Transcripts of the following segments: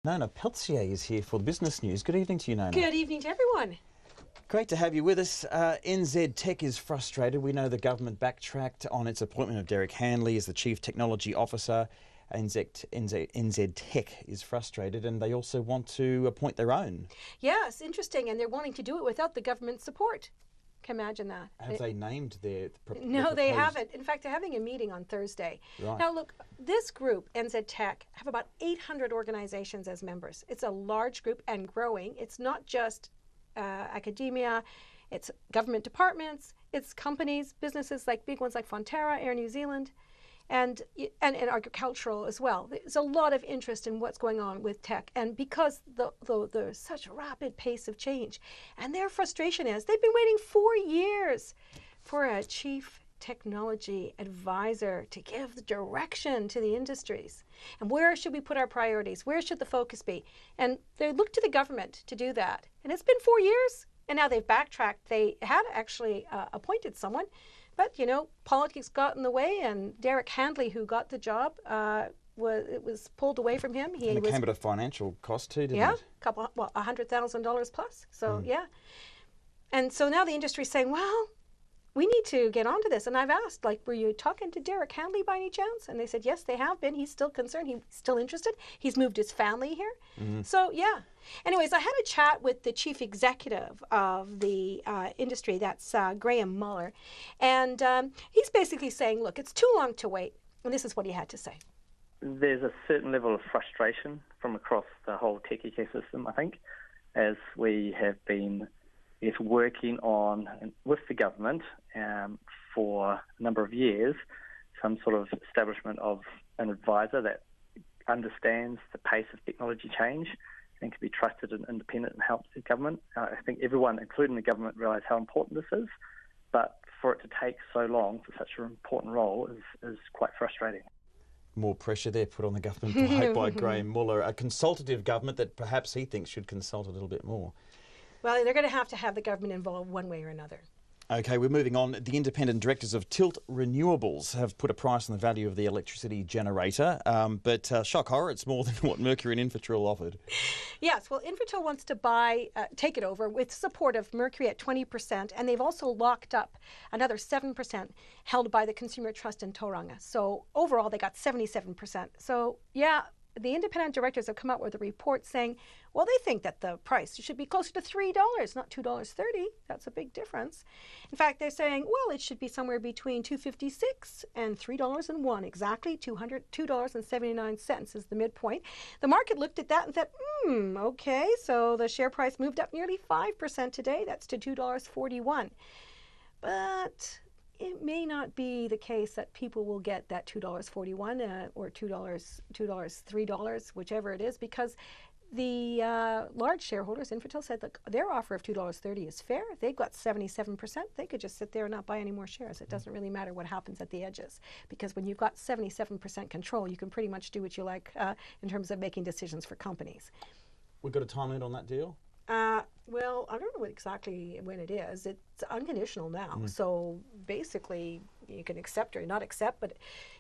Nona Peltier is here for the Business News. Good evening to you, Nona. Good evening to everyone. Great to have you with us. NZ Tech is frustrated. We know the government backtracked on its appointment of Derek Handley as the Chief Technology Officer. NZ Tech is frustrated, and they also want to appoint their own. Yes, interesting, and they're wanting to do it without the government support. Can imagine that. Have they named their No, they haven't. In fact, they're having a meeting on Thursday. Right. Now, look, this group, NZ Tech, have about 800 organizations as members. It's a large group and growing. It's not just academia, it's government departments, it's companies, businesses like big ones like Fonterra, Air New Zealand, and agricultural as well. There's a lot of interest in what's going on with tech, and because there's such a rapid pace of change, and their frustration is they've been waiting 4 years for a chief technology advisor to give the direction to the industries. And where should we put our priorities? Where should the focus be? And they look to the government to do that. And it's been 4 years, and now they've backtracked. They had actually appointed someone, but, you know, politics got in the way, and Derek Handley, who got the job, it was pulled away from him. And it came at a financial cost too, didn't it? $100,000 plus. So, yeah. And so now the industry is saying, well, we need to get onto this. And I've asked, like, were you talking to Derek Handley by any chance? And they said, yes, they have been. He's still concerned. He's still interested. He's moved his family here. So, yeah. Anyways, I had a chat with the chief executive of the industry. That's Graham Muller. And he's basically saying, look, it's too long to wait. And this is what he had to say. There's a certain level of frustration from across the whole tech ecosystem, I think, as we have been working on with the government for a number of years, some sort of establishment of an advisor that understands the pace of technology change and can be trusted and independent and help the government. I think everyone, including the government, realise how important this is, but for it to take so long for such an important role is quite frustrating. More pressure there put on the government by Graham Muller, a consultative government that perhaps he thinks should consult a little bit more. Well, they're going to have the government involved one way or another. Okay, we're moving on. The independent directors of Tilt Renewables have put a price on the value of the electricity generator, but shock horror, it's more than what Mercury and Infratil offered. Yes, well, Infratil wants to take it over with support of Mercury at 20%, and they've also locked up another 7% held by the Consumer Trust in Tauranga. So overall, they got 77%. So, yeah, the independent directors have come out with a report saying, well, they think that the price should be closer to $3, not $2.30. That's a big difference. In fact, they're saying, well, it should be somewhere between $2.56 and $3.01, exactly $2.79 is the midpoint. The market looked at that and said, okay, so the share price moved up nearly 5% today. That's to $2.41. But it may not be the case that people will get that $2.41 or $2, $3, whichever it is, because the large shareholders, Infratil, said that their offer of $2.30 is fair. They've got 77%. They could just sit there and not buy any more shares. It doesn't really matter what happens at the edges, because when you've got 77% control, you can pretty much do what you like in terms of making decisions for companies. We've got a time limit on that deal? Well, I don't know exactly when it is. It's unconditional now. So basically, you can accept or not accept, but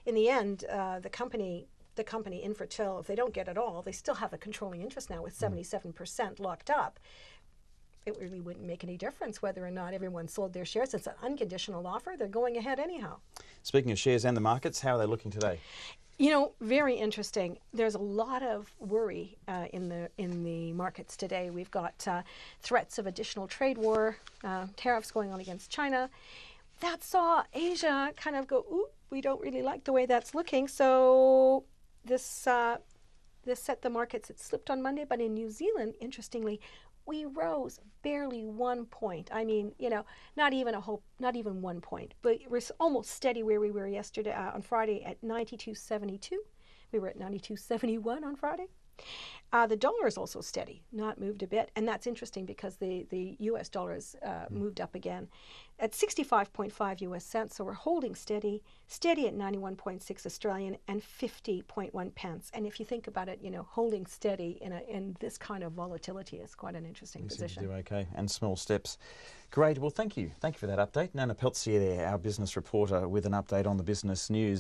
in the end, the company Infratil, if they don't get it all, they still have a controlling interest now with 77% locked up. It really wouldn't make any difference whether or not everyone sold their shares. It's an unconditional offer. They're going ahead anyhow. Speaking of shares and the markets, how are they looking today? You know, very interesting. There's a lot of worry in the markets today. We've got threats of additional trade war, tariffs going on against China. That saw Asia kind of go, ooh, we don't really like the way that's looking. So this set the markets. It slipped on Monday, but in New Zealand, interestingly, we rose barely 1 point. I mean, you know, not even 1 point, but we're almost steady where we were yesterday on Friday at 92.72. We were at 92.71 on Friday. The dollar is also steady, not moved a bit, and that's interesting because the U.S. dollars moved up again at 65.5 U.S. cents. So we're holding steady at 91.6 Australian and 50.1 pence. And if you think about it, you know, holding steady in this kind of volatility is quite an interesting position. Do okay, and small steps. Great. Well, thank you for that update, Nona Peltier there, our business reporter, with an update on the business news.